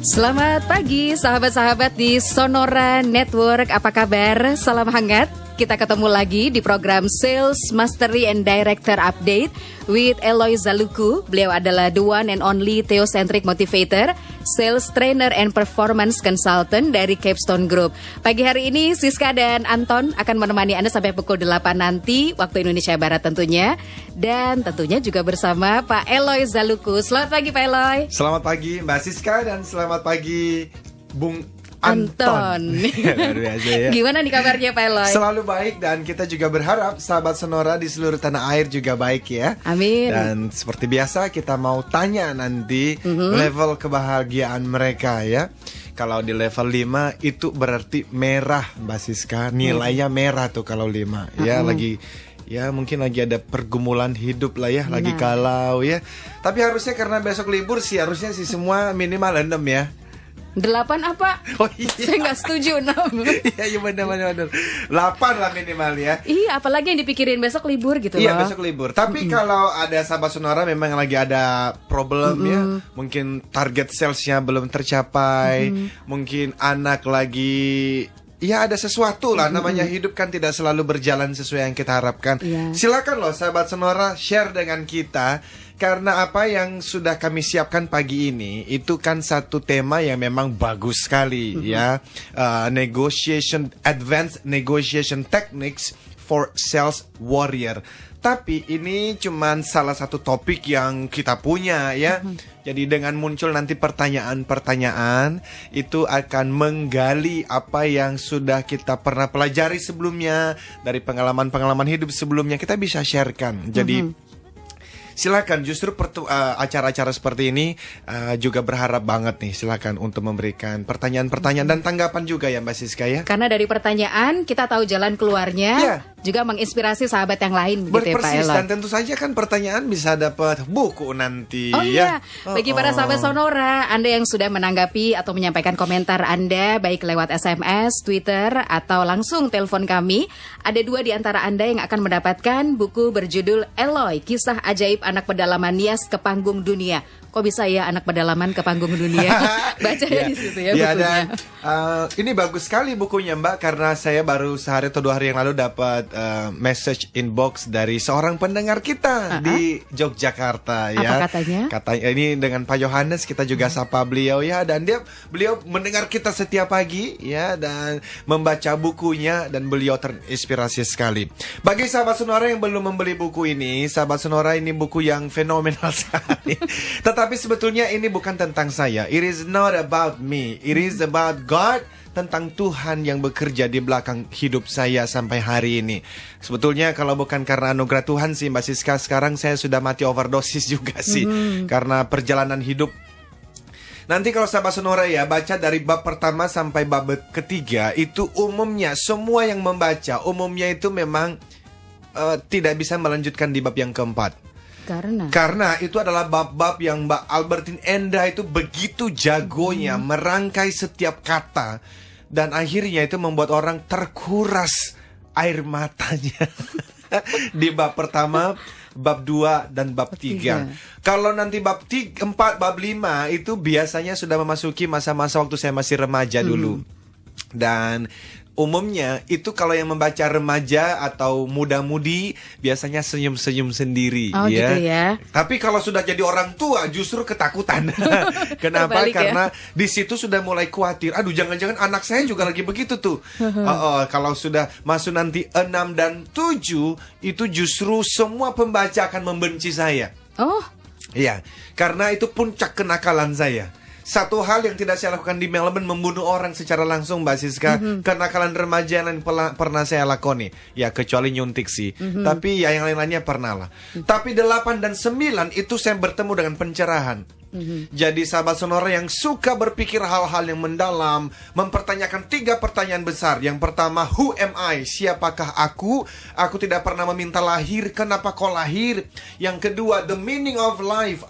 Selamat pagi sahabat-sahabat di Sonora Network. Apa kabar? Salam hangat. Kita ketemu lagi di program Sales Mastery and Director Update with Eloy Zaluku. Beliau adalah the one and only Theocentric Motivator, Sales Trainer and Performance Consultant dari Capstone Group. Pagi hari ini Siska dan Anton akan menemani Anda sampai pukul 8 nanti waktu Indonesia Barat tentunya. Dan tentunya juga bersama Pak Eloy Zaluku. Selamat pagi Pak Eloy. Selamat pagi Mbak Siska dan selamat pagi Bung Anton. Luar biasa ya. Gimana nih kabarnya Pak Eloy? Selalu baik dan kita juga berharap sahabat Sonora di seluruh tanah air juga baik ya. Amin. Dan seperti biasa kita mau tanya nanti level kebahagiaan mereka ya. Kalau di level 5 itu berarti merah Mbak Siska. Nilainya merah tuh kalau 5 ya, lagi ya mungkin lagi ada pergumulan hidup lah ya, lagi galau ya. Tapi harusnya karena besok libur sih harusnya sih semua minimal 6 ya. 8 apa? Oh iya. Saya nggak setuju 6. Iya benar. 8 lah minimal ya. Iya, apalagi yang dipikirin besok libur gitu Iya, loh. besok libur. Tapi kalau ada sahabat Sonora memang lagi ada problem ya, mungkin target salesnya belum tercapai, mungkin anak lagi, ya ada sesuatu lah, namanya hidup kan tidak selalu berjalan sesuai yang kita harapkan. Silakan loh sahabat Sonora share dengan kita. Karena apa yang sudah kami siapkan pagi ini itu kan satu tema yang memang bagus sekali ya, advanced negotiation techniques for sales warrior. Tapi ini cuman salah satu topik yang kita punya ya. Jadi dengan muncul nanti pertanyaan-pertanyaan itu akan menggali apa yang sudah kita pernah pelajari sebelumnya, dari pengalaman-pengalaman hidup sebelumnya kita bisa sharekan. Jadi silakan, justru acara-acara seperti ini juga berharap banget nih, silakan untuk memberikan pertanyaan-pertanyaan dan tanggapan juga ya Mbak Siska ya. Karena dari pertanyaan kita tahu jalan keluarnya, juga menginspirasi sahabat yang lain begitu ya Pak Eloy. Dan tentu saja kan pertanyaan bisa dapat buku nanti. Oh iya, bagi para sahabat Sonora, Anda yang sudah menanggapi atau menyampaikan komentar Anda baik lewat SMS, Twitter atau langsung telepon kami, ada 2 di antara Anda yang akan mendapatkan buku berjudul Eloy, Kisah Ajaib Anak Pedalaman Nias ke Panggung Dunia. Kok bisa ya anak pedalaman ke panggung dunia? Baca di situ ya bukunya. Dan ini bagus sekali bukunya Mbak, karena saya baru sehari atau 2 hari yang lalu dapat message inbox dari seorang pendengar kita di Yogyakarta ya. Apa katanya? Katanya ini dengan Pak Yohanes, kita juga sapa beliau ya, dan beliau mendengar kita setiap pagi ya, dan membaca bukunya, dan beliau terinspirasi sekali. Bagi sahabat Sonora yang belum membeli buku ini, sahabat Sonora, ini buku yang fenomenal sekali. Tapi sebetulnya ini bukan tentang saya. It is not about me. It is about God, tentang Tuhan yang bekerja di belakang hidup saya sampai hari ini. Sebetulnya kalau bukan karena anugerah Tuhan sih Mbak Siska, sekarang saya sudah mati overdosis juga sih. Karena perjalanan hidup. Nanti kalau sahabat Sonora ya, baca dari bab pertama sampai bab ketiga, itu umumnya semua yang membaca umumnya itu memang tidak bisa melanjutkan di bab yang keempat. Karena itu adalah bab-bab yang Mbak Albertine Enda itu begitu jagonya merangkai setiap kata, dan akhirnya itu membuat orang terkuras air matanya. Di bab pertama, bab 2 dan bab 3. Kalau nanti bab 4, bab 5 itu biasanya sudah memasuki masa-masa waktu saya masih remaja dulu. Dan umumnya itu kalau yang membaca remaja atau muda-mudi biasanya senyum-senyum sendiri gitu ya. Tapi kalau sudah jadi orang tua justru ketakutan. Kenapa? Karena di situ sudah mulai khawatir. Aduh, jangan-jangan anak saya juga lagi begitu tuh. Kalau sudah masuk nanti 6 dan 7 itu justru semua pembaca akan membenci saya. Iya, karena itu puncak kenakalan saya. Satu hal yang tidak saya lakukan di Melbourne, membunuh orang secara langsung Mbak Siska. Kenakalan remaja yang pernah saya lakoni, ya kecuali nyuntik sih. Tapi ya yang lain-lainnya pernah lah. Tapi 8 dan 9 itu saya bertemu dengan pencerahan. Jadi sahabat Sonora yang suka berpikir hal-hal yang mendalam, mempertanyakan 3 pertanyaan besar. Yang pertama, who am I? Siapakah aku? Aku tidak pernah meminta lahir, kenapa kau lahir? Yang kedua, the meaning of life.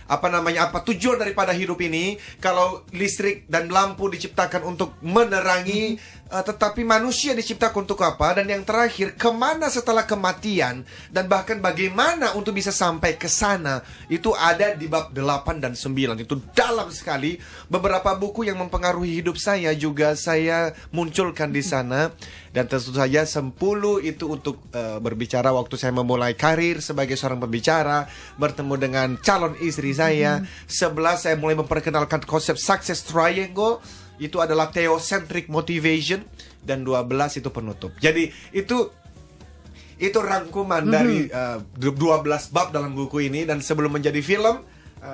apa tujuan daripada hidup ini. Kalau listrik dan lampu diciptakan untuk menerangi, tetapi manusia diciptakan untuk apa? Dan yang terakhir, kemana setelah kematian, dan bahkan bagaimana untuk bisa sampai ke sana, itu ada di bab 8 dan 9. Itu dalam sekali. Beberapa buku yang mempengaruhi hidup saya juga saya munculkan di sana. Dan tentu saja 10 itu untuk berbicara waktu saya memulai karir sebagai seorang pembicara, bertemu dengan calon istri saya. 11 saya mulai memperkenalkan konsep success triangle, itu adalah theocentric motivation, dan 12 itu penutup. Jadi itu rangkuman dari 12 bab dalam buku ini. Dan sebelum menjadi film,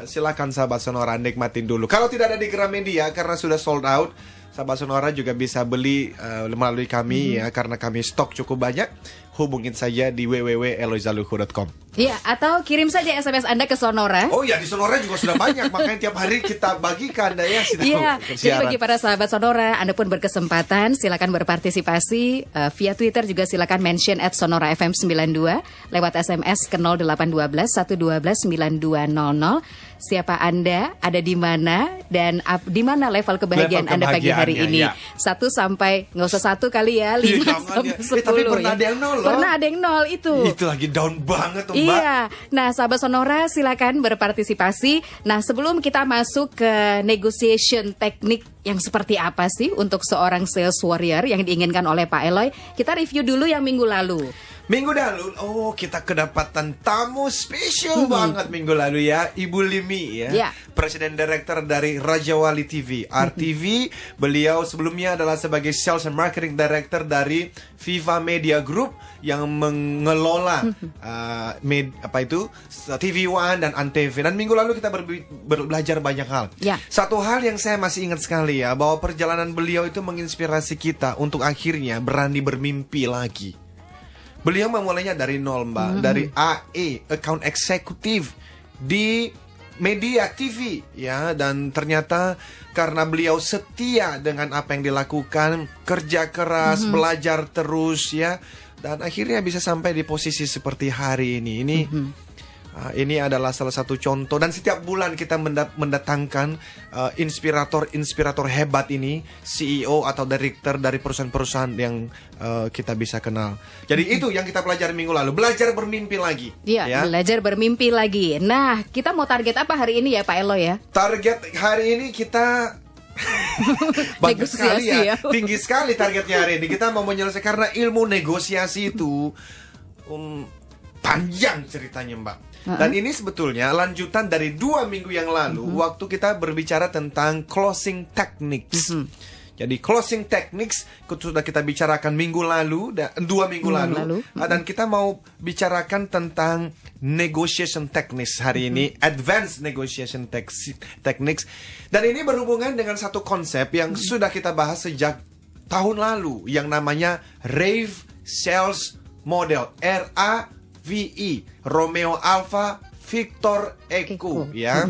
silakan sahabat Sonora nikmatin dulu. Kalau tidak ada di Gramedia karena sudah sold out, sahabat Sonora juga bisa beli melalui kami ya, karena kami stok cukup banyak. Hubungin saja di www.eloizaluku.com. Iya, atau kirim saja SMS Anda ke Sonora. Oh ya, di Sonora juga sudah banyak, makanya tiap hari kita bagikan ya. Iya, jadi bagi para sahabat Sonora, Anda pun berkesempatan, silakan berpartisipasi via Twitter, juga silakan mention @sonorafm92 lewat SMS ke 0812 112 9200. Siapa Anda, ada di mana, dan di mana level kebahagiaan Anda pagi hari ini? Ya. 1 sampai, nggak usah 1 kali ya, 5 sampai 10 tapi pernah ya. ada yang nol loh. Pernah ada yang 0 itu. Itu lagi down banget tuh, Mbak. Iya. Nah, sahabat Sonora silakan berpartisipasi. Nah, sebelum kita masuk ke negotiation teknik yang seperti apa sih untuk seorang sales warrior yang diinginkan oleh Pak Eloy, kita review dulu yang minggu lalu. Minggu lalu, kita kedapatan tamu spesial banget minggu lalu ya, Ibu Limi ya, Presiden Director dari Raja Wali TV, RTV. Beliau sebelumnya adalah sebagai Sales and Marketing Director dari Viva Media Group yang mengelola TV One dan Antv. Dan minggu lalu kita belajar banyak hal. Satu hal yang saya masih ingat sekali ya, bahwa perjalanan beliau itu menginspirasi kita untuk akhirnya berani bermimpi lagi. Beliau memulainya dari nol, Mbak, dari AE, Account Executive di media TV ya, dan ternyata karena beliau setia dengan apa yang dilakukan, kerja keras, belajar terus ya, dan akhirnya bisa sampai di posisi seperti hari ini. Ini adalah salah satu contoh, dan setiap bulan kita mendatangkan inspirator hebat ini, CEO atau direktur dari perusahaan-perusahaan yang kita bisa kenal. Jadi itu yang kita pelajari minggu lalu, belajar bermimpi lagi. Iya, belajar bermimpi lagi. Nah, kita mau target apa hari ini ya Pak Elo ya? Target hari ini kita bagus sekali ya, tinggi sekali targetnya hari ini. Kita mau menyelesaikan, karena ilmu negosiasi itu panjang ceritanya, Mbak. Dan ini sebetulnya lanjutan dari 2 minggu yang lalu, waktu kita berbicara tentang closing techniques. Jadi closing techniques sudah kita bicarakan minggu lalu, 2 minggu lalu. Dan kita mau bicarakan tentang negotiation techniques hari ini, advanced negotiation techniques. Dan ini berhubungan dengan satu konsep yang sudah kita bahas sejak tahun lalu, yang namanya Rave Sales Model, RAVE, Romeo Alpha Victor Echo ya.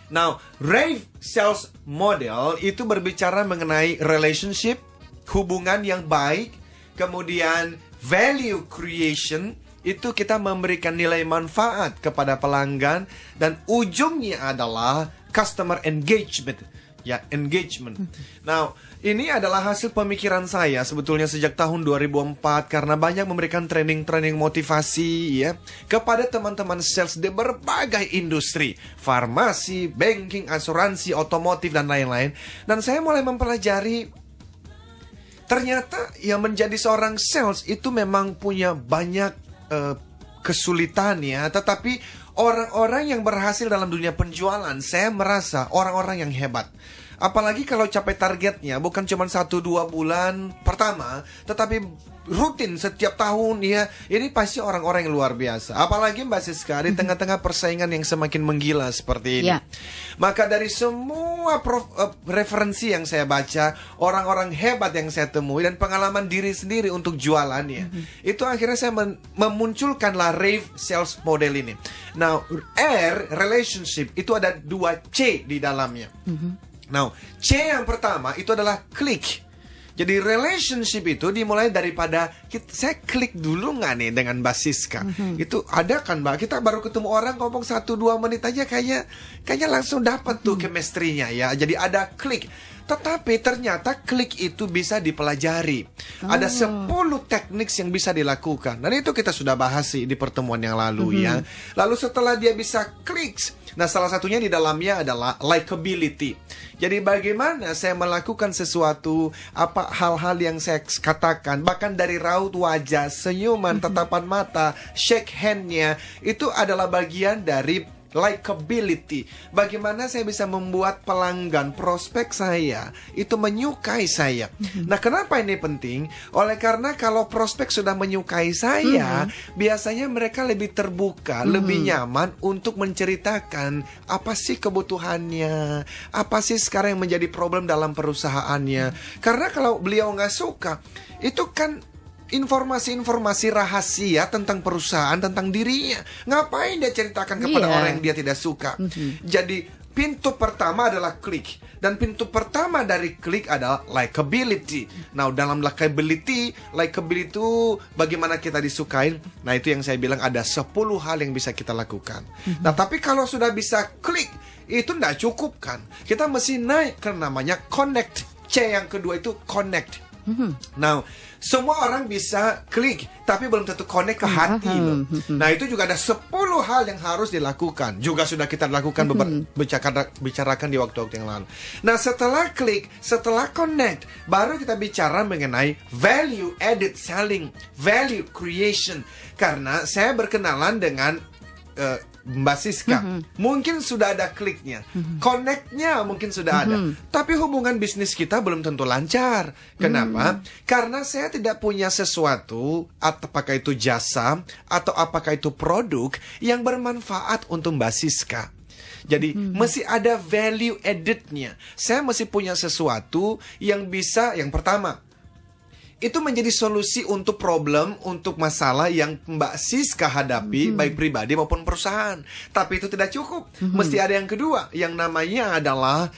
Now, Rave Sales Model itu berbicara mengenai relationship, hubungan yang baik, kemudian value creation, itu kita memberikan nilai manfaat kepada pelanggan, dan ujungnya adalah customer engagement. Ya, engagement. Now, ini adalah hasil pemikiran saya sebetulnya sejak tahun 2004, karena banyak memberikan training-training motivasi ya kepada teman-teman sales di berbagai industri, farmasi, banking, asuransi, otomotif, dan lain-lain. Dan saya mulai mempelajari, ternyata yang menjadi seorang sales itu memang punya banyak kesulitan ya, tetapi orang-orang yang berhasil dalam dunia penjualan, saya merasa orang-orang yang hebat. Apalagi kalau capai targetnya bukan cuma 1-2 bulan pertama, tetapi rutin setiap tahun ya. Ini pasti orang-orang yang luar biasa. Apalagi Mbak Siska, di tengah-tengah persaingan yang semakin menggila seperti ini. Maka dari semua referensi yang saya baca, orang-orang hebat yang saya temui, dan pengalaman diri sendiri untuk jualan ya, itu akhirnya saya memunculkanlah Rave Sales Model ini. Now, R, relationship, itu ada 2 C di dalamnya. Now, C yang pertama itu adalah klik. Jadi relationship itu dimulai daripada saya klik dulu nggak nih dengan Mbak Siska. Itu ada kan Mbak, kita baru ketemu orang ngomong 1-2 menit aja kayaknya langsung dapat tuh chemistry-nya ya. Jadi ada klik. Tetapi ternyata klik itu bisa dipelajari. Ada 10 teknik yang bisa dilakukan. Dan itu kita sudah bahas sih di pertemuan yang lalu ya. Lalu setelah dia bisa klik, nah salah satunya di dalamnya adalah likability. Jadi bagaimana saya melakukan sesuatu, apa hal-hal yang saya katakan, bahkan dari raut wajah, senyuman, tatapan mata, shake hand-nya, itu adalah bagian dari likability. Bagaimana saya bisa membuat pelanggan, prospek saya itu menyukai saya. Nah, kenapa ini penting? Oleh karena kalau prospek sudah menyukai saya, biasanya mereka lebih terbuka, lebih nyaman untuk menceritakan apa sih kebutuhannya, apa sih sekarang yang menjadi problem dalam perusahaannya. Karena kalau beliau nggak suka, itu kan informasi-informasi rahasia tentang perusahaan, tentang dirinya. Ngapain dia ceritakan kepada orang yang dia tidak suka? Jadi pintu pertama adalah klik. Dan pintu pertama dari klik adalah likability. Nah, dalam likability itu bagaimana kita disukain. Nah, itu yang saya bilang ada 10 hal yang bisa kita lakukan. Nah, tapi kalau sudah bisa klik, itu tidak cukup kan. Kita mesti naik ke namanya connect. C yang kedua itu connect. Nah, semua orang bisa klik, tapi belum tentu connect ke hati loh. Nah, itu juga ada 10 hal yang harus dilakukan. Juga sudah kita lakukan bicarakan di waktu-waktu yang lalu. Nah, setelah klik, setelah connect, baru kita bicara mengenai value added selling, value creation. Karena saya berkenalan dengan Mbak Siska, mungkin sudah ada kliknya, connect-nya mungkin sudah ada, tapi hubungan bisnis kita belum tentu lancar. Kenapa? Karena saya tidak punya sesuatu, apakah itu jasa atau apakah itu produk yang bermanfaat untuk Mbak Siska. Jadi mesti ada value added-nya. Saya mesti punya sesuatu yang bisa, yang pertama, itu menjadi solusi untuk problem, untuk masalah yang Mbak Siska hadapi, baik pribadi maupun perusahaan. Tapi itu tidak cukup. Mesti ada yang kedua, yang namanya adalah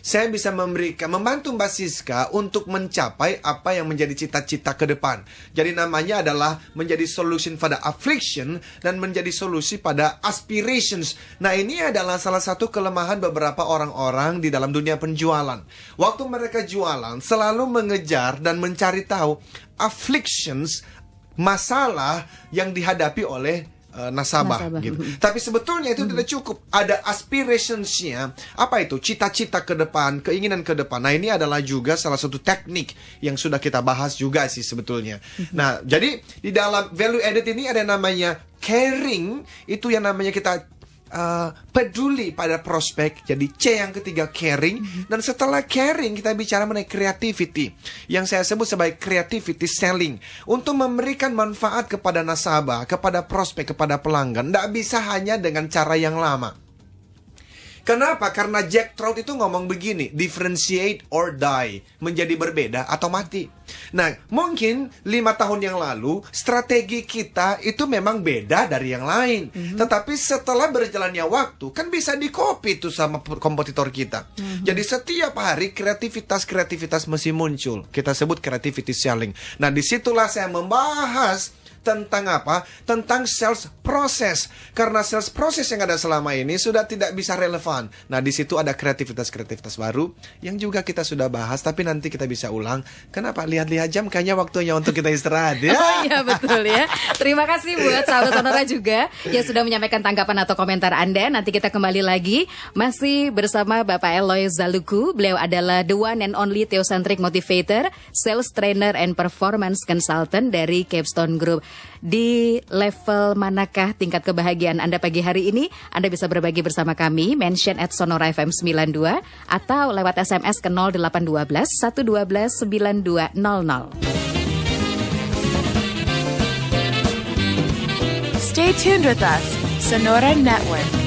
saya bisa membantu Mbak Siska untuk mencapai apa yang menjadi cita-cita ke depan. Jadi namanya adalah menjadi solution pada affliction dan menjadi solusi pada aspirations. Nah, ini adalah salah satu kelemahan beberapa orang-orang di dalam dunia penjualan. Waktu mereka jualan, selalu mengejar dan mencari tahu afflictions, masalah yang dihadapi oleh nasabah gitu. Tapi sebetulnya itu tidak cukup. Ada aspirationsnya. Apa itu? Cita-cita ke depan, keinginan ke depan. Nah, ini adalah juga salah satu teknik yang sudah kita bahas juga sih sebetulnya. Nah, jadi di dalam value added ini ada namanya caring. Itu yang namanya kita peduli pada prospek. Jadi C yang ketiga caring. Dan setelah caring kita bicara mengenai creativity, yang saya sebut sebagai creativity selling, untuk memberikan manfaat kepada nasabah, kepada prospek, kepada pelanggan. Tidak bisa hanya dengan cara yang lama. Kenapa? Karena Jack Trout itu ngomong begini, differentiate or die, menjadi berbeda atau mati. Nah, mungkin 5 tahun yang lalu strategi kita itu memang beda dari yang lain. Tetapi setelah berjalannya waktu, kan bisa di-copy itu sama kompetitor kita. Jadi setiap hari kreativitas mesti muncul. Kita sebut creativity selling. Nah, disitulah saya membahas tentang apa? Tentang sales process. Karena sales process yang ada selama ini sudah tidak bisa relevan. Nah, di situ ada kreativitas baru yang juga kita sudah bahas, tapi nanti kita bisa ulang. Kenapa? Lihat-lihat jam, kayaknya waktunya untuk kita istirahat ya. Oh iya, betul ya. Terima kasih buat sahabat Sonora juga yang sudah menyampaikan tanggapan atau komentar Anda. Nanti kita kembali lagi masih bersama Bapak Eloy Zaluku. Beliau adalah the one and only Theocentric Motivator, Sales Trainer and Performance Consultant dari Capstone Group. Di level manakah tingkat kebahagiaan Anda pagi hari ini? Anda bisa berbagi bersama kami, mention at Sonora FM 92 atau lewat SMS ke 0812 112 9200. Stay tuned with us, Sonora Network.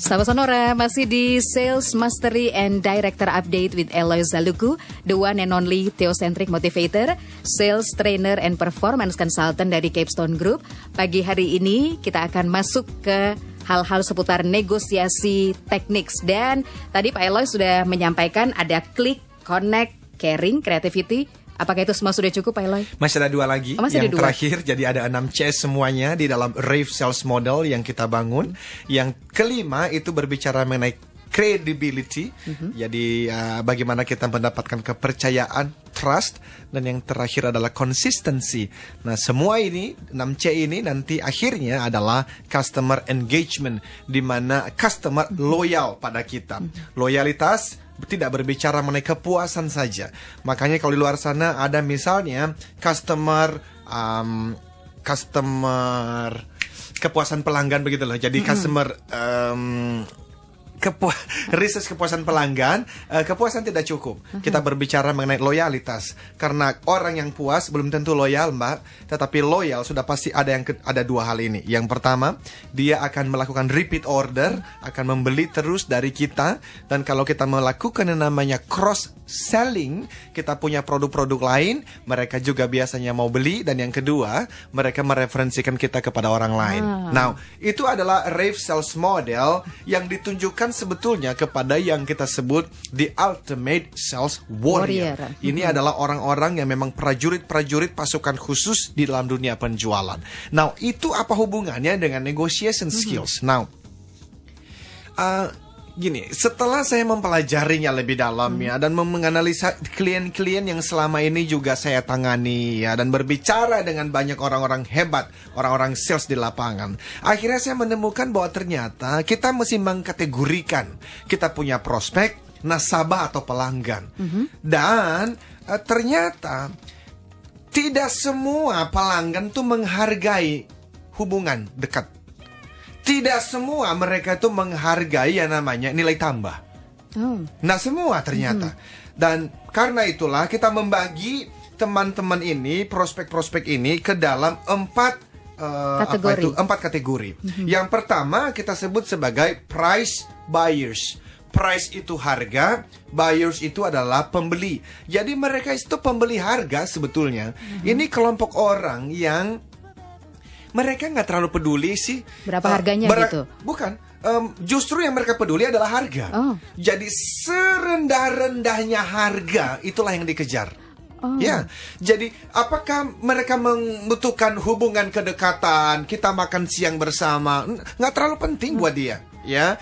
Sahabat Sonora, masih di Sales Mastery and Director Update with Eloy Zaluku, the one and only Theocentric Motivator, Sales Trainer and Performance Consultant dari Capstone Group. Pagi hari ini kita akan masuk ke hal-hal seputar negosiasi teknik. Dan tadi Pak Eloy sudah menyampaikan ada klik, connect, caring, creativity. Apakah itu semua sudah cukup Pak Eloy? Masih ada 2 lagi. Masih yang ada 2. terakhir, jadi ada 6 C semuanya di dalam Rave Sales Model yang kita bangun. Yang kelima itu berbicara mengenai credibility. Jadi bagaimana kita mendapatkan kepercayaan, trust. Dan yang terakhir adalah consistency. Nah, semua ini 6C ini nanti akhirnya adalah customer engagement, di mana customer loyal pada kita. Loyalitas tidak berbicara mengenai kepuasan saja. Makanya kalau di luar sana ada misalnya customer kepuasan pelanggan begitu loh. Jadi customer research kepuasan pelanggan, kepuasan tidak cukup. Kita berbicara mengenai loyalitas. Karena orang yang puas belum tentu loyal, Mbak. Tetapi loyal sudah pasti ada 2 hal ini. Yang pertama, dia akan melakukan repeat order, akan membeli terus dari kita. Dan kalau kita melakukan yang namanya cross selling, kita punya produk-produk lain, mereka juga biasanya mau beli. Dan yang kedua, mereka mereferensikan kita kepada orang lain. Nah, itu adalah Rave Sales Model yang ditunjukkan sebetulnya kepada yang kita sebut the ultimate sales warrior. Ini adalah orang-orang yang memang prajurit-prajurit pasukan khusus di dalam dunia penjualan. Nah, itu apa hubungannya dengan negotiation skills? Now, gini, setelah saya mempelajarinya lebih dalam ya, dan menganalisa klien-klien yang selama ini juga saya tangani ya, dan berbicara dengan banyak orang-orang hebat, orang-orang sales di lapangan, akhirnya saya menemukan bahwa ternyata kita mesti mengkategorikan kita punya prospek, nasabah atau pelanggan. Dan ternyata tidak semua pelanggan tuh menghargai hubungan dekat. Tidak semua mereka itu menghargai yang namanya nilai tambah. Nah, semua ternyata. Dan karena itulah kita membagi teman-teman ini, prospek-prospek ini ke dalam 4 kategori. Yang pertama kita sebut sebagai price buyers. Price itu harga, buyers itu adalah pembeli. Jadi mereka itu pembeli harga sebetulnya. Ini kelompok orang yang mereka nggak terlalu peduli sih berapa harganya gitu. Bukan, justru yang mereka peduli adalah harga. Jadi serendah-rendahnya harga itulah yang dikejar. Ya, jadi apakah mereka membutuhkan hubungan kedekatan, kita makan siang bersama, nggak terlalu penting buat dia. Ya,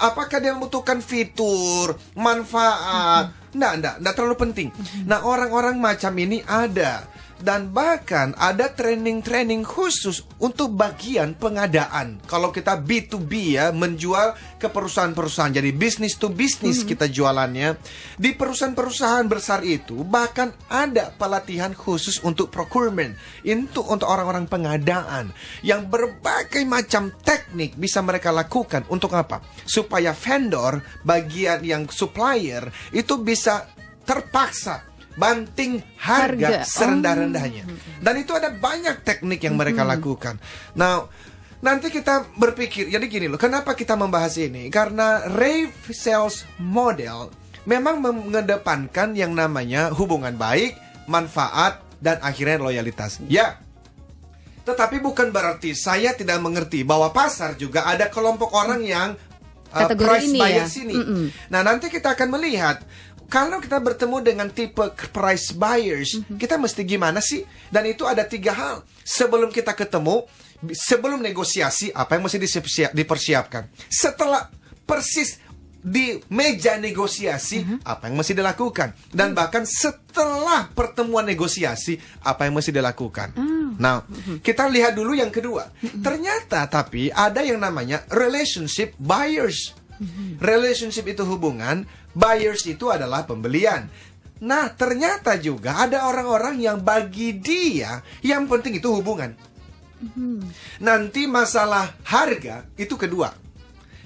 apakah dia membutuhkan fitur, manfaat, nggak terlalu penting. Nah, orang-orang macam ini ada. Dan bahkan ada training-training khusus untuk bagian pengadaan. Kalau kita B2B ya, menjual ke perusahaan-perusahaan. Jadi business to business kita jualannya. Di perusahaan-perusahaan besar itu bahkan ada pelatihan khusus untuk procurement. Untuk orang-orang pengadaan. Yang berbagai macam teknik bisa mereka lakukan. Untuk apa? Supaya vendor, bagian yang supplier, itu bisa terpaksa banting harga serendah-rendahnya. Dan itu ada banyak teknik yang mereka lakukan. Nah, nanti kita berpikir, jadi gini loh, kenapa kita membahas ini? Karena Rave Sales Model memang mengedepankan yang namanya hubungan baik, manfaat, dan akhirnya loyalitas. Ya, tetapi bukan berarti saya tidak mengerti bahwa pasar juga ada kelompok orang yang price buyers ini. Nah, nanti kita akan melihat kalau kita bertemu dengan tipe price buyers, kita mesti gimana sih? Dan itu ada 3 hal. Sebelum kita ketemu, sebelum negosiasi, apa yang mesti dipersiapkan? Setelah persis di meja negosiasi, apa yang mesti dilakukan? Dan bahkan setelah pertemuan negosiasi, apa yang mesti dilakukan? Nah, kita lihat dulu yang kedua. Ternyata tapi ada yang namanya relationship buyers. Relationship itu hubungan, buyers itu adalah pembelian. Nah, ternyata juga ada orang-orang yang bagi dia yang penting itu hubungan. Nanti masalah harga itu kedua.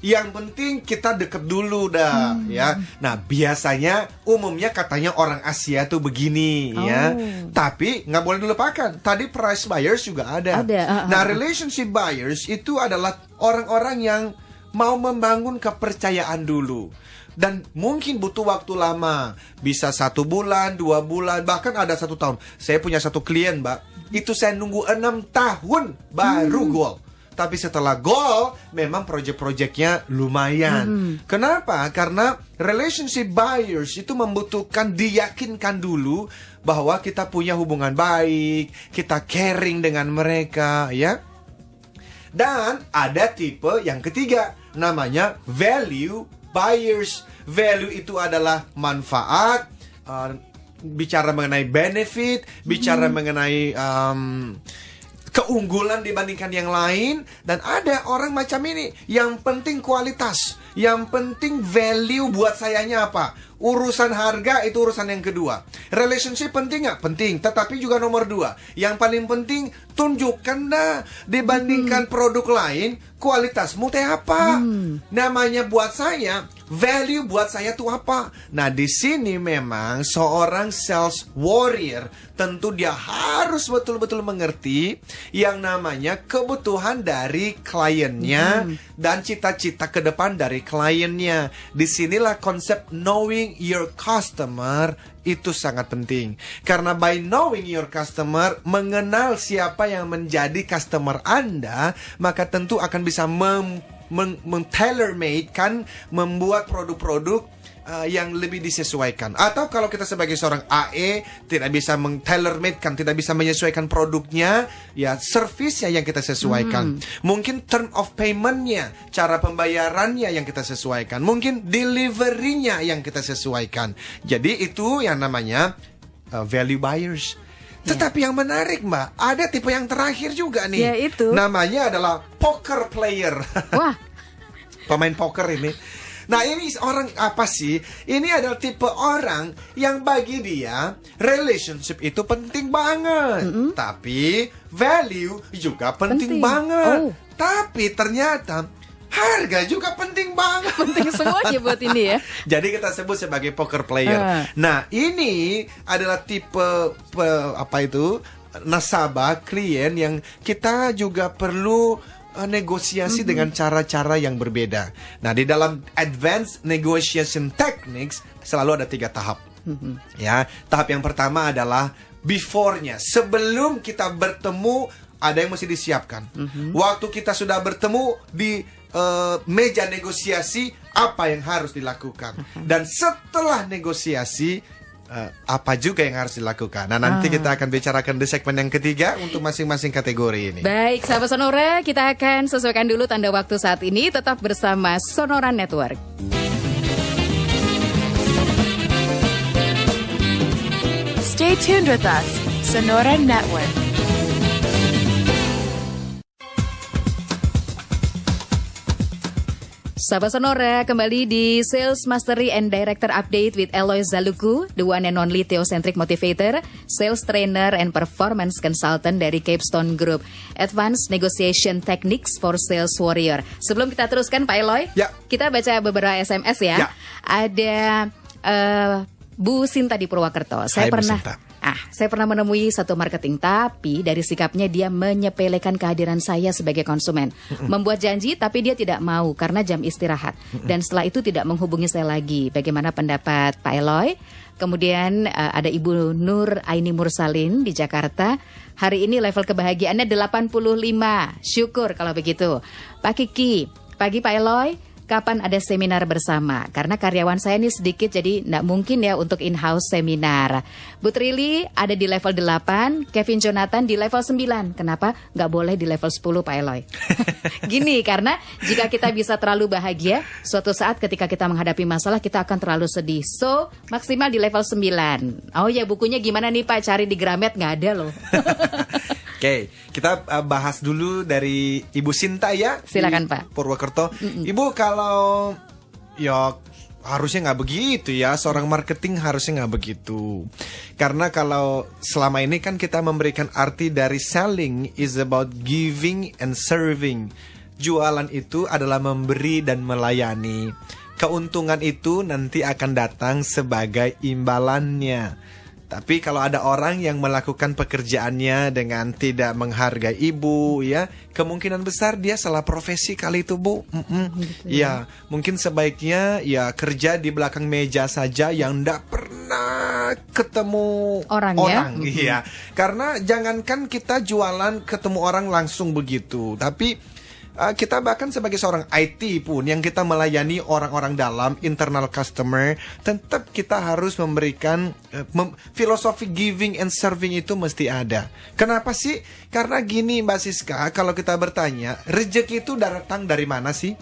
Yang penting kita deket dulu dah, ya. Nah, biasanya umumnya katanya orang Asia tuh begini, ya. Tapi nggak boleh dilupakan. Tadi price buyers juga ada. Nah, relationship buyers itu adalah orang-orang yang mau membangun kepercayaan dulu. Dan mungkin butuh waktu lama. Bisa 1 bulan, 2 bulan, bahkan ada 1 tahun. Saya punya 1 klien, Mbak. Itu saya nunggu 6 tahun baru goal. tapi setelah goal memang project-projectnya lumayan. Kenapa? Karena relationship buyers itu membutuhkan diyakinkan dulu bahwa kita punya hubungan baik, kita caring dengan mereka, ya. Dan ada tipe yang ketiga, namanya value buyers. Value itu adalah manfaat, bicara mengenai benefit, bicara mengenai keunggulan dibandingkan yang lain. Dan ada orang macam ini, yang penting kualitas, yang penting value buat sayanya apa. Urusan harga itu urusan yang kedua. Relationship penting nggak? Penting, tetapi juga nomor 2. Yang paling penting, tunjukkan dah dibandingkan produk lain, kualitasmu teh apa. Namanya buat saya, value buat saya tuh apa. Nah, di sini memang seorang sales warrior tentu dia harus betul-betul mengerti yang namanya kebutuhan dari kliennya dan cita-cita ke depan dari kliennya. Disinilah konsep knowing your customer itu sangat penting. Karena by knowing your customer, mengenal siapa yang menjadi customer Anda, maka tentu akan bisa tailor-made kan, membuat produk-produk yang lebih disesuaikan. Atau kalau kita sebagai seorang AE tidak bisa tailor-made kan, tidak bisa menyesuaikan produknya, ya servisnya yang kita sesuaikan. Mungkin term of payment-nya, cara pembayarannya yang kita sesuaikan. Mungkin delivery-nya yang kita sesuaikan. Jadi itu yang namanya value buyers. Tetapi yang menarik, Mbak, ada tipe yang terakhir juga nih. Ya, itu. Namanya adalah poker player. Wah. Pemain poker ini. Nah, ini orang apa sih? Ini adalah tipe orang yang bagi dia relationship itu penting banget. Tapi value juga penting banget. Tapi ternyata harga juga penting banget. Penting semuanya buat ini ya. Jadi kita sebut sebagai poker player. Nah, ini adalah tipe nasabah, klien yang kita juga perlu negosiasi dengan cara-cara yang berbeda. Nah, di dalam advanced negotiation techniques selalu ada 3 tahap. Ya, tahap yang pertama adalah before-nya. Sebelum kita bertemu, ada yang mesti disiapkan. Waktu kita sudah bertemu di meja negosiasi, apa yang harus dilakukan. Dan setelah negosiasi, apa juga yang harus dilakukan. Nah, nanti kita akan bicarakan di segmen yang ketiga untuk masing-masing kategori ini. Baik, sahabat Sonora, kita akan sesuaikan dulu tanda waktu saat ini. Tetap bersama Sonora Network. Stay tuned with us, Sonora Network. Sahabat Sonora, kembali di Sales Mastery and Director Update with Eloy Zaluku, the one and only Theocentric Motivator, Sales Trainer and Performance Consultant dari Capstone Group. Advanced Negotiation Techniques for Sales Warrior. Sebelum kita teruskan, Pak Eloy, kita baca beberapa SMS ya. Ada Bu Sinta di Purwakerto. Saya pernah menemui satu marketing, tapi dari sikapnya dia menyepelekan kehadiran saya sebagai konsumen. Membuat janji, tapi dia tidak mau karena jam istirahat. Dan setelah itu tidak menghubungi saya lagi. Bagaimana pendapat Pak Eloy? Kemudian ada Ibu Nur Aini Mursalin di Jakarta. Hari ini level kebahagiaannya 85. Syukur kalau begitu. Pak Kiki, pagi Pak Eloy. Kapan ada seminar bersama? Karena karyawan saya ini sedikit, jadi nggak mungkin ya untuk in-house seminar. Bu Trili ada di level 8, Kevin Jonathan di level 9. Kenapa nggak boleh di level 10, Pak Eloy? Gini, karena jika kita bisa terlalu bahagia, suatu saat ketika kita menghadapi masalah, kita akan terlalu sedih. So, maksimal di level 9. Oh ya, bukunya gimana nih Pak? Cari di Gramet, nggak ada loh. Oke, kita bahas dulu dari Ibu Sinta ya. Silakan Pak. Purwokerto. Ibu, kalau ya harusnya nggak begitu ya. Seorang marketing harusnya nggak begitu. Karena kalau selama ini kan kita memberikan arti dari selling is about giving and serving. Jualan itu adalah memberi dan melayani. Keuntungan itu nanti akan datang sebagai imbalannya. Tapi kalau ada orang yang melakukan pekerjaannya dengan tidak menghargai ibu, ya kemungkinan besar dia salah profesi kali itu, Bu. Gitu ya, mungkin sebaiknya ya kerja di belakang meja saja yang tidak pernah ketemu orang. Iya, karena jangankan kita jualan ketemu orang langsung begitu, tapi Kita bahkan sebagai seorang IT pun yang kita melayani orang-orang dalam, internal customer, tetap kita harus memberikan filosofi giving and serving itu mesti ada. Kenapa sih? Karena gini Mbak Siska, kalau kita bertanya, rezeki itu datang dari mana sih?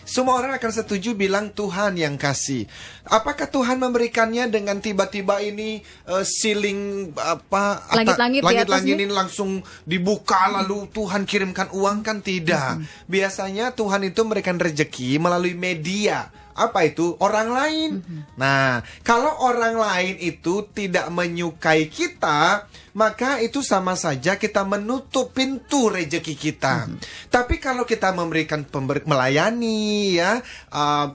Semua orang akan setuju bilang Tuhan yang kasih. Apakah Tuhan memberikannya dengan tiba-tiba ini ceiling langit-langit ini langsung dibuka lalu Tuhan kirimkan uang? Kan tidak. Biasanya Tuhan itu memberikan rezeki melalui media. Apa itu? Orang lain. Nah, kalau orang lain itu tidak menyukai kita, maka itu sama saja kita menutup pintu rezeki kita. Tapi kalau kita memberikan melayani, ya,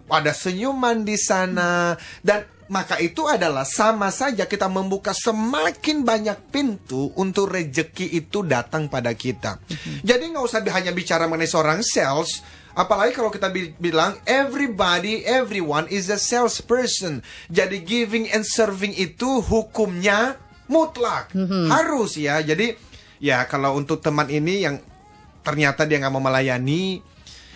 ada senyuman di sana, dan maka itu adalah sama saja kita membuka semakin banyak pintu untuk rezeki itu datang pada kita. Jadi nggak usah hanya bicara mengenai seorang sales. Apalagi kalau kita bilang everyone is a salesperson. Jadi giving and serving itu hukumnya mutlak. Harus ya. Jadi ya kalau untuk teman ini yang ternyata dia nggak mau melayani,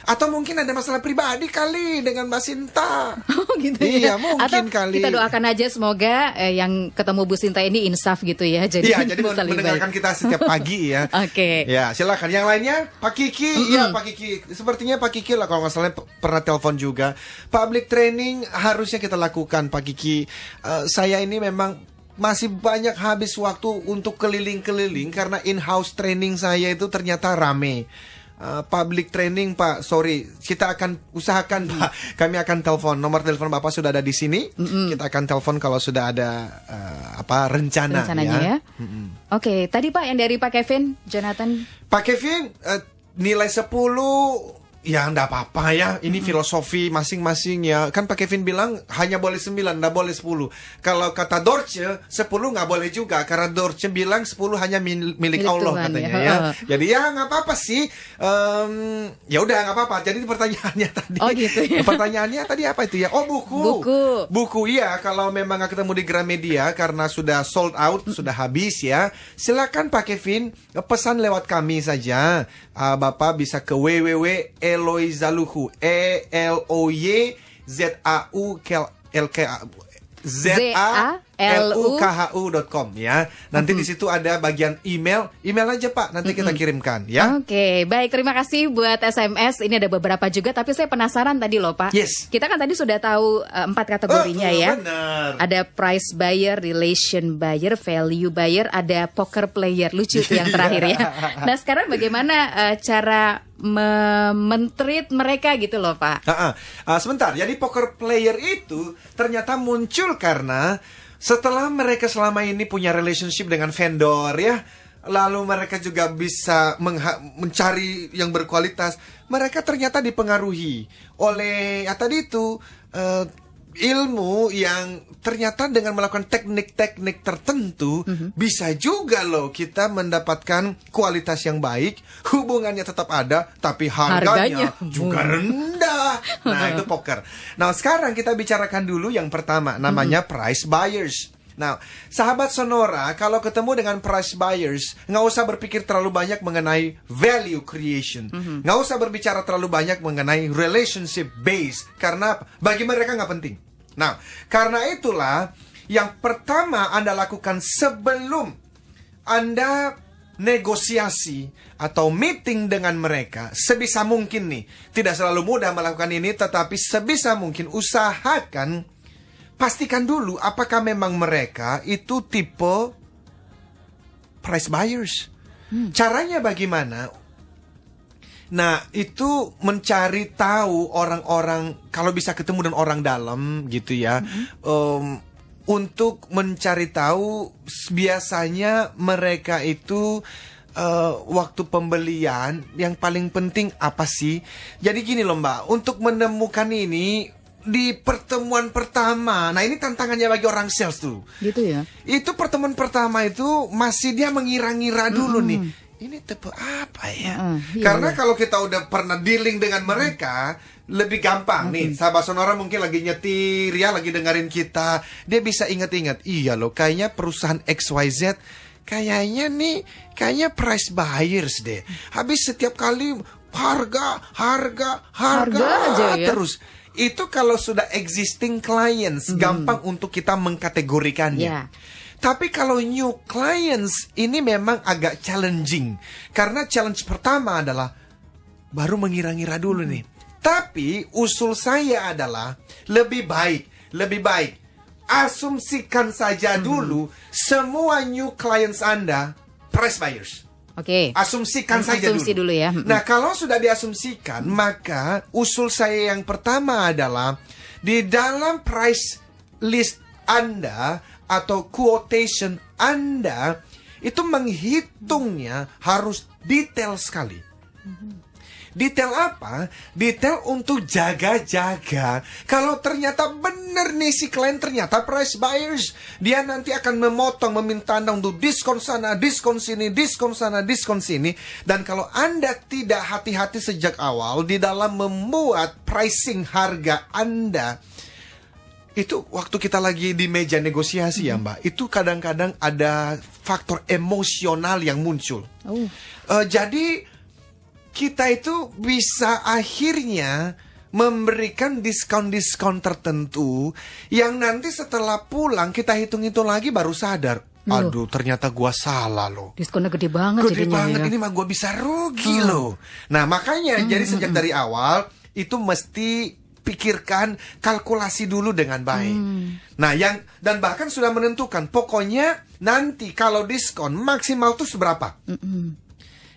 atau mungkin ada masalah pribadi kali dengan Mbak Sinta. Oh gitu ya. Iya, mungkin atau kali. Kita doakan aja semoga yang ketemu Bu Sinta ini insaf gitu ya. Jadi mendengarkan kita setiap pagi ya. Oke. Ya, silakan. Yang lainnya Pak Kiki. Iya, Pak Kiki. Sepertinya Pak Kiki lah kalau nggak salah pernah telepon juga. Public training harusnya kita lakukan Pak Kiki. Saya ini memang masih banyak habis waktu untuk keliling-keliling karena in-house training saya itu ternyata rame. Public training Pak, sorry, kita akan usahakan Pak. Kami akan telepon, nomor telepon Bapak sudah ada di sini. Kita akan telepon kalau sudah ada rencananya ya. Oke, tadi Pak yang dari Pak Kevin, Jonathan. Pak Kevin, nilai 10 ya enggak apa-apa ya. Ini filosofi masing-masing ya. Kan Pak Kevin bilang hanya boleh 9, enggak boleh 10. Kalau kata Dorce, 10 enggak boleh juga. Karena Dorce bilang 10 hanya milik Allah Tuhan, katanya ya. Jadi ya enggak apa-apa sih. Ya udah enggak apa-apa. Jadi pertanyaannya tadi. Oh gitu ya. Pertanyaannya tadi apa itu ya? Oh buku. Buku iya. Kalau memang enggak ketemu di Gramedia karena sudah sold out, sudah habis ya. Silakan Pak Kevin pesan lewat kami saja. Bapak bisa ke www.Eloy Zaluhu ZALUKHU.com ya. Nanti di situ ada bagian email aja Pak, nanti kita kirimkan ya. Oke, baik, terima kasih buat SMS. Ini ada beberapa juga, tapi saya penasaran tadi loh Pak. Yes. Kita kan tadi sudah tahu 4 kategorinya ya. Benar. Ada price buyer, relation buyer, value buyer, ada poker player. Lucu tuh yang terakhir ya. Nah sekarang bagaimana cara mentreat mereka gitu loh Pak? Sebentar, jadi poker player itu ternyata muncul karena setelah mereka selama ini punya relationship dengan vendor ya, lalu mereka juga bisa mencari yang berkualitas, mereka ternyata dipengaruhi oleh tadi itu ilmu yang ternyata dengan melakukan teknik-teknik tertentu bisa juga loh kita mendapatkan kualitas yang baik, hubungannya tetap ada tapi harganya juga rendah. Nah itu poker. Nah sekarang kita bicarakan dulu yang pertama, namanya price buyers. Nah, sahabat Sonora, kalau ketemu dengan price buyers, nggak usah berpikir terlalu banyak mengenai value creation. Nggak usah berbicara terlalu banyak mengenai relationship base. Karena bagi mereka nggak penting. Nah, karena itulah, yang pertama Anda lakukan sebelum Anda negosiasi atau meeting dengan mereka, sebisa mungkin nih, tidak selalu mudah melakukan ini, tetapi sebisa mungkin usahakan pastikan dulu apakah memang mereka itu tipe price buyers. Caranya bagaimana? Nah, itu mencari tahu orang-orang, kalau bisa ketemu dengan orang dalam gitu ya. Untuk mencari tahu biasanya mereka itu waktu pembelian yang paling penting apa sih? Jadi gini loh Mbak, untuk menemukan ini di pertemuan pertama. Nah ini tantangannya bagi orang sales tuh. Gitu ya. Itu pertemuan pertama itu masih dia mengira-ngira dulu nih. Ini tipe apa ya? Karena kalau kita udah pernah dealing dengan mereka, lebih gampang nih. Sahabat Sonora mungkin lagi nyetir ya, lagi dengerin kita. Dia bisa ingat-ingat, iya loh kayaknya perusahaan XYZ kayaknya price buyers deh. Habis setiap kali harga aja ya. terus. Itu kalau sudah existing clients, gampang untuk kita mengkategorikannya. Yeah. Tapi kalau new clients ini memang agak challenging. Karena challenge pertama adalah baru mengira-ngira dulu nih. Tapi usul saya adalah lebih baik asumsikan saja dulu semua new clients Anda price buyers. Oke. Asumsikan saja Asumsi dulu ya. Nah, kalau sudah diasumsikan, maka usul saya yang pertama adalah di dalam price list Anda atau quotation Anda itu menghitungnya harus detail sekali. Detail apa? Detail untuk jaga-jaga. Kalau ternyata benar nih si klien ternyata price buyers, dia nanti akan memotong, meminta Anda untuk diskon sana, diskon sini, diskon sana, diskon sini. Dan kalau Anda tidak hati-hati sejak awal di dalam membuat pricing harga Anda, itu waktu kita lagi di meja negosiasi ya Mbak, itu kadang-kadang ada faktor emosional yang muncul. Jadi kita itu bisa akhirnya memberikan diskon-diskon tertentu yang nanti setelah pulang kita hitung-hitung lagi baru sadar, aduh ternyata gua salah loh. Diskonnya gede banget Gede banget, ya. ini mah gua bisa rugi loh. Nah makanya jadi sejak dari awal itu mesti pikirkan, kalkulasi dulu dengan baik. Nah dan bahkan sudah menentukan, pokoknya nanti kalau diskon maksimal tuh seberapa.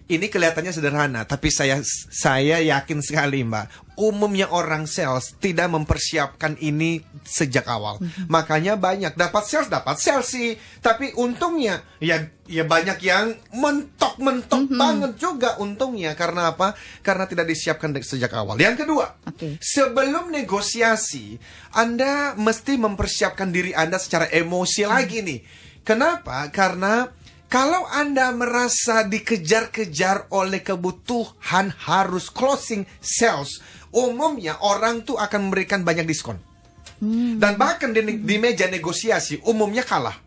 Ini kelihatannya sederhana, tapi saya yakin sekali Mbak, umumnya orang sales tidak mempersiapkan ini sejak awal. Makanya banyak dapat sales sih, tapi untungnya ya banyak yang mentok banget juga untungnya. Karena apa? Karena tidak disiapkan sejak awal. Yang kedua, sebelum negosiasi Anda mesti mempersiapkan diri Anda secara emosi lagi nih. Kenapa? Karena kalau Anda merasa dikejar-kejar oleh kebutuhan harus closing sales, umumnya orang tuh akan memberikan banyak diskon. Dan bahkan di meja negosiasi umumnya kalah.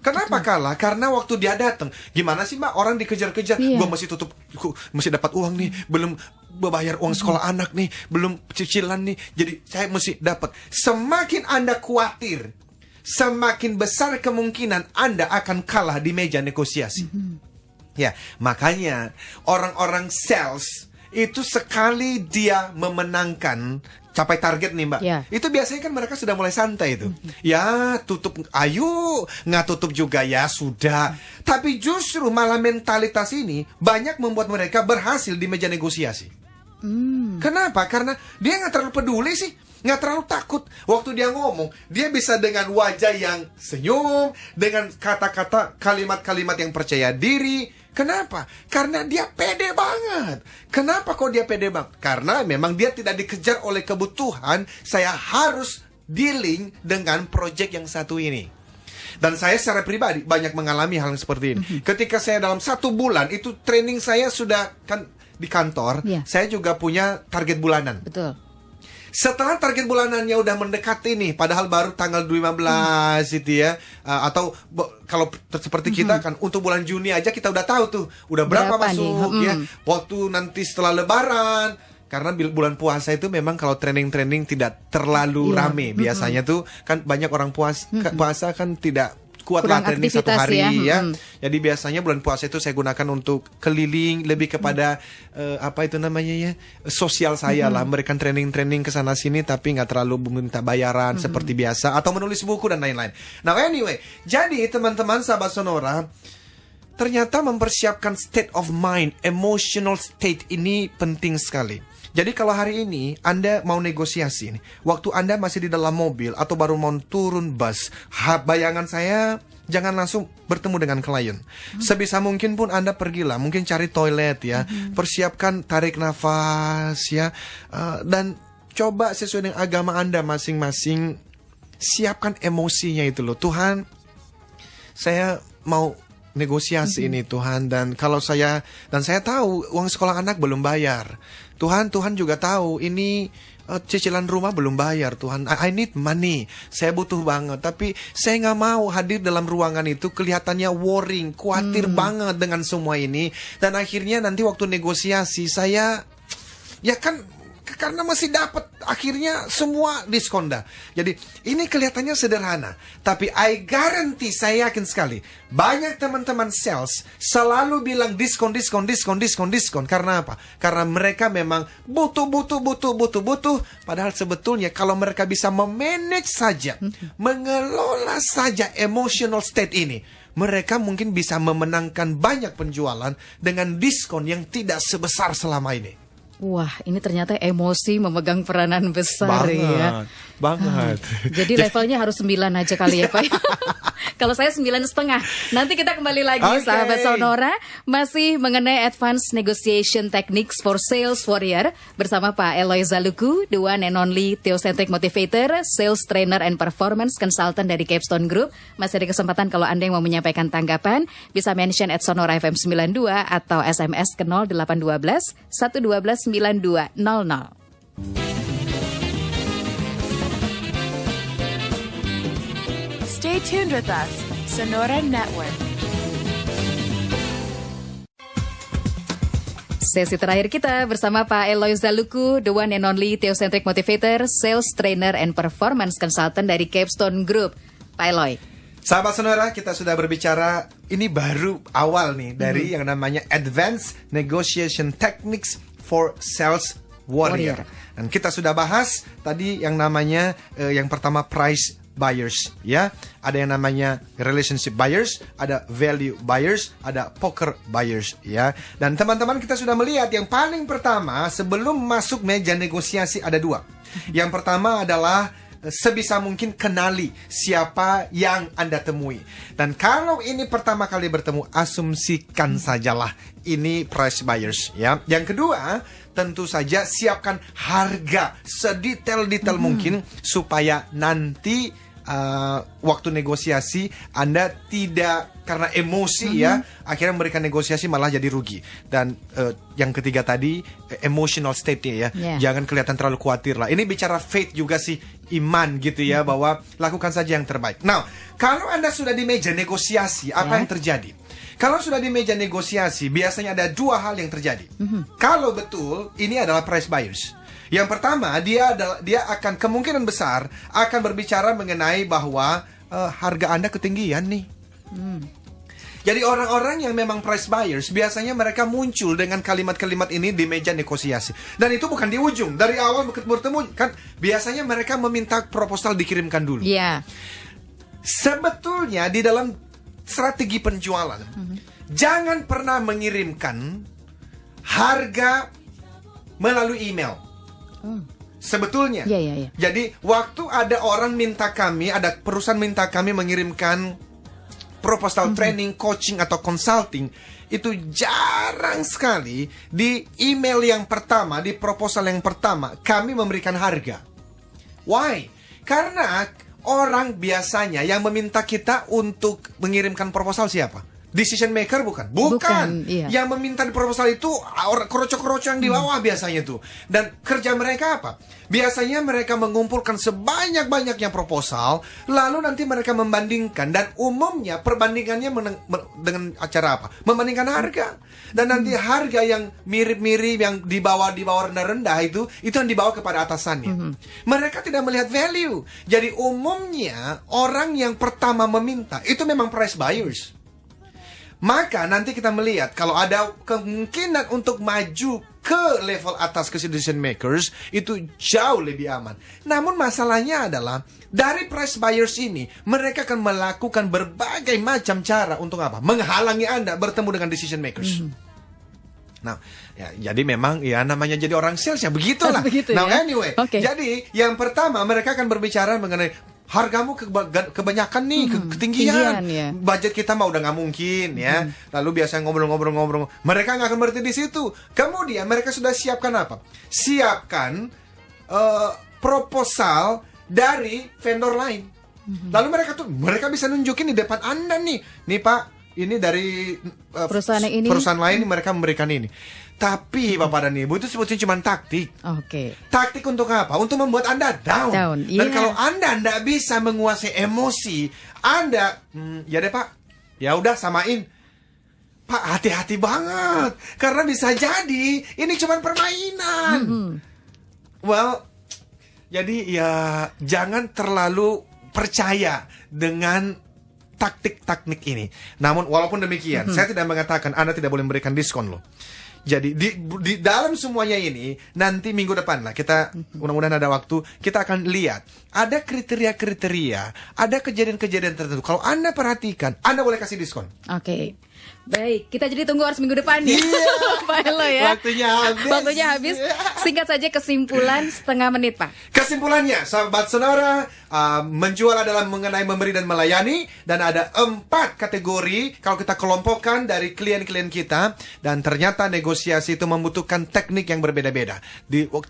Kenapa kalah? Karena waktu dia datang, gimana sih Mbak, orang dikejar-kejar, gue mesti dapat uang nih, belum bayar uang sekolah anak nih, belum cicilan nih, jadi saya mesti dapat. Semakin Anda khawatir, semakin besar kemungkinan Anda akan kalah di meja negosiasi. Ya, makanya orang-orang sales itu sekali dia memenangkan, capai target nih Mbak, itu biasanya kan mereka sudah mulai santai itu. Ya tutup, ayo, nggak tutup juga ya sudah. Tapi justru malah mentalitas ini banyak membuat mereka berhasil di meja negosiasi. Kenapa? Karena dia nggak terlalu peduli sih, nggak terlalu takut. Waktu dia ngomong, dia bisa dengan wajah yang senyum, dengan kata-kata, kalimat-kalimat yang percaya diri. Kenapa? Karena dia pede banget. Kenapa kok dia pede banget? Karena memang dia tidak dikejar oleh kebutuhan, saya harus dealing dengan project yang satu ini. Dan saya secara pribadi banyak mengalami hal yang seperti ini. Ketika saya dalam 1 bulan, itu training saya sudah kan di kantor, saya juga punya target bulanan. Betul. Setelah target bulanannya udah mendekati nih, padahal baru tanggal 15 itu ya, atau kalau seperti kita kan untuk bulan Juni aja kita udah tahu tuh udah berapa masuk ya. Waktu nanti setelah Lebaran, karena bulan puasa itu memang kalau training tidak terlalu rame. Biasanya tuh kan banyak orang puasa kan tidak kuat lah training 1 hari ya. Jadi biasanya bulan puasa itu saya gunakan untuk keliling, lebih kepada apa itu namanya ya, sosial saya lah, memberikan training ke sana sini tapi nggak terlalu meminta bayaran seperti biasa, atau menulis buku dan lain-lain. Nah anyway, jadi teman-teman sahabat Sonora, ternyata mempersiapkan state of mind, emotional state ini penting sekali. Jadi kalau hari ini Anda mau negosiasi nih, waktu Anda masih di dalam mobil atau baru mau turun bus, bayangan saya jangan langsung bertemu dengan klien. Sebisa mungkin pun Anda pergilah, mungkin cari toilet ya, persiapkan tarik nafas ya, dan coba sesuai dengan agama Anda masing-masing, siapkan emosinya itu loh. Tuhan, saya mau negosiasi ini Tuhan, dan saya tahu uang sekolah anak belum bayar. Tuhan juga tahu ini cicilan rumah belum bayar Tuhan. I need money. Saya butuh banget. Tapi saya nggak mau hadir dalam ruangan itu kelihatannya worrying, khawatir banget dengan semua ini. Dan akhirnya nanti waktu negosiasi saya, ya kan, karena masih dapat, akhirnya semua diskon dah. Jadi ini kelihatannya sederhana, tapi I guarantee, saya yakin sekali banyak teman-teman sales selalu bilang diskon. Karena apa? Karena mereka memang butuh. Padahal sebetulnya kalau mereka bisa memanage saja, mengelola saja emotional state ini, mereka mungkin bisa memenangkan banyak penjualan dengan diskon yang tidak sebesar selama ini. Wah, ini ternyata emosi memegang peranan besar ya. Banget. Jadi levelnya harus 9 aja kali ya Pak. Kalau saya 9,5. Nanti kita kembali lagi sahabat Sonora, masih mengenai Advanced Negotiation Techniques for Sales Warrior bersama Pak Eloy Zaluku, the one and only Theocentric Motivator, Sales Trainer and Performance Consultant dari Capstone Group. Masih ada kesempatan kalau Anda yang mau menyampaikan tanggapan, bisa mention at Sonora FM 92 atau SMS ke 0812 112 9200. Stay tuned with us, Sonora Network. Sesi terakhir kita bersama Pak Eloy Zaluku, the one and only Theocentric Motivator, Sales Trainer and Performance Consultant dari Capstone Group. Pak Eloy. Sahabat Sonora, kita sudah berbicara, ini baru awal nih dari yang namanya Advanced Negotiation Techniques for Sales Warrior. Dan kita sudah bahas tadi yang namanya yang pertama price buyers, ya. Ada yang namanya relationship buyers, ada value buyers, ada poker buyers, ya. Dan teman-teman, kita sudah melihat yang paling pertama sebelum masuk meja negosiasi ada 2. Yang pertama adalah sebisa mungkin kenali siapa yang Anda temui. Dan kalau ini pertama kali bertemu, asumsikan sajalah ini price buyers, ya. Yang kedua, tentu saja siapkan harga sedetail-detail mungkin supaya nanti waktu negosiasi Anda tidak karena emosi ya akhirnya memberikan negosiasi malah jadi rugi. Dan yang ketiga tadi emotional state-nya ya, jangan kelihatan terlalu khawatir lah. Ini bicara faith juga sih, iman gitu ya, bahwa lakukan saja yang terbaik. Nah, kalau Anda sudah di meja negosiasi, apa yang terjadi? Kalau sudah di meja negosiasi, biasanya ada 2 hal yang terjadi. Kalau betul ini adalah price buyers, yang pertama, dia akan kemungkinan besar akan berbicara mengenai bahwa harga Anda ketinggian nih. Jadi orang-orang yang memang price buyers, biasanya mereka muncul dengan kalimat-kalimat ini di meja negosiasi. Dan itu bukan di ujung, dari awal bertemu kan biasanya mereka meminta proposal dikirimkan dulu. Sebetulnya di dalam strategi penjualan, jangan pernah mengirimkan harga melalui email. Sebetulnya. Jadi waktu ada orang minta kami, ada perusahaan minta kami mengirimkan proposal training, coaching atau consulting, itu jarang sekali di email yang pertama, di proposal yang pertama kami memberikan harga. Why? Karena orang biasanya yang meminta kita untuk mengirimkan proposal siapa? Decision maker bukan? Bukan. Yang meminta di proposal itu orang kroco-kroco yang di bawah biasanya tuh. Dan kerja mereka apa? Biasanya mereka mengumpulkan sebanyak-banyaknya proposal, lalu nanti mereka membandingkan. Dan umumnya perbandingannya dengan acara apa? Membandingkan harga. Dan nanti harga yang mirip-mirip, yang di bawah rendah-rendah itu yang dibawa kepada atasannya. Mereka tidak melihat value. Jadi umumnya orang yang pertama meminta itu memang price buyers. Maka nanti kita melihat kalau ada kemungkinan untuk maju ke level atas ke decision makers, itu jauh lebih aman. Namun masalahnya adalah dari price buyers ini, mereka akan melakukan berbagai macam cara untuk apa? Menghalangi Anda bertemu dengan decision makers. Nah, ya, jadi memang ya namanya jadi orang sales ya begitulah. Anyway, jadi yang pertama mereka akan berbicara mengenai hargamu kebanyakan nih, ketinggian. Budget kita mah udah nggak mungkin ya. Lalu biasanya ngobrol-ngobrol. Mereka nggak akan berhenti di situ. Kemudian mereka sudah siapkan apa? Siapkan proposal dari vendor lain. Lalu mereka bisa nunjukin di depan Anda nih Pak, ini dari Perusahaan yang ini. perusahaan lain mereka memberikan ini. Tapi Bapak dan Ibu itu sebetulnya cuma taktik. Oke. Taktik untuk apa? Untuk membuat Anda down. Down, Dan iya. kalau Anda tidak bisa menguasai emosi, Anda, ya deh Pak, ya udah samain. Pak, hati-hati banget. Karena bisa jadi ini cuma permainan. Well, jadi ya jangan terlalu percaya dengan taktik-taktik ini. Namun walaupun demikian, saya tidak mengatakan Anda tidak boleh memberikan diskon loh. Jadi di dalam semuanya ini nanti minggu depan lah kita mudah-mudahan ada waktu kita akan lihat ada kriteria-kriteria, ada kejadian-kejadian tertentu. Kalau Anda perhatikan, Anda boleh kasih diskon. Oke. Baik, kita jadi tunggu harus minggu depan ya. Pak Elo ya. Waktunya habis. Waktunya habis. Singkat saja kesimpulan setengah menit, Pak. Kesimpulannya, sahabat Sonora, menjual adalah mengenai memberi dan melayani, dan ada 4 kategori kalau kita kelompokkan dari klien-klien kita, dan ternyata negosiasi itu membutuhkan teknik yang berbeda-beda.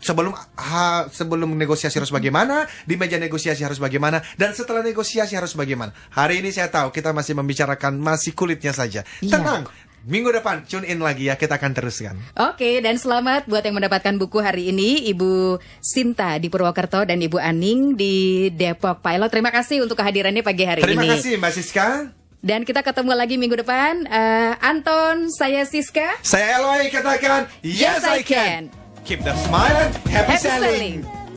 Sebelum negosiasi harus bagaimana, di meja negosiasi harus bagaimana, dan setelah negosiasi harus bagaimana. Hari ini saya tahu kita masih membicarakan masih kulitnya saja. Iya. Tenang. Minggu depan tune in lagi ya, kita akan teruskan. Oke, dan selamat buat yang mendapatkan buku hari ini, Ibu Sinta di Purwokerto dan Ibu Aning di Depok. Pak Elo, terima kasih untuk kehadirannya pagi hari Terima ini. kasih Mbak Siska. Dan kita ketemu lagi minggu depan. Anton, saya Siska. Saya Eloy, katakan yes I can. Keep the smile and happy Happy selling. selling.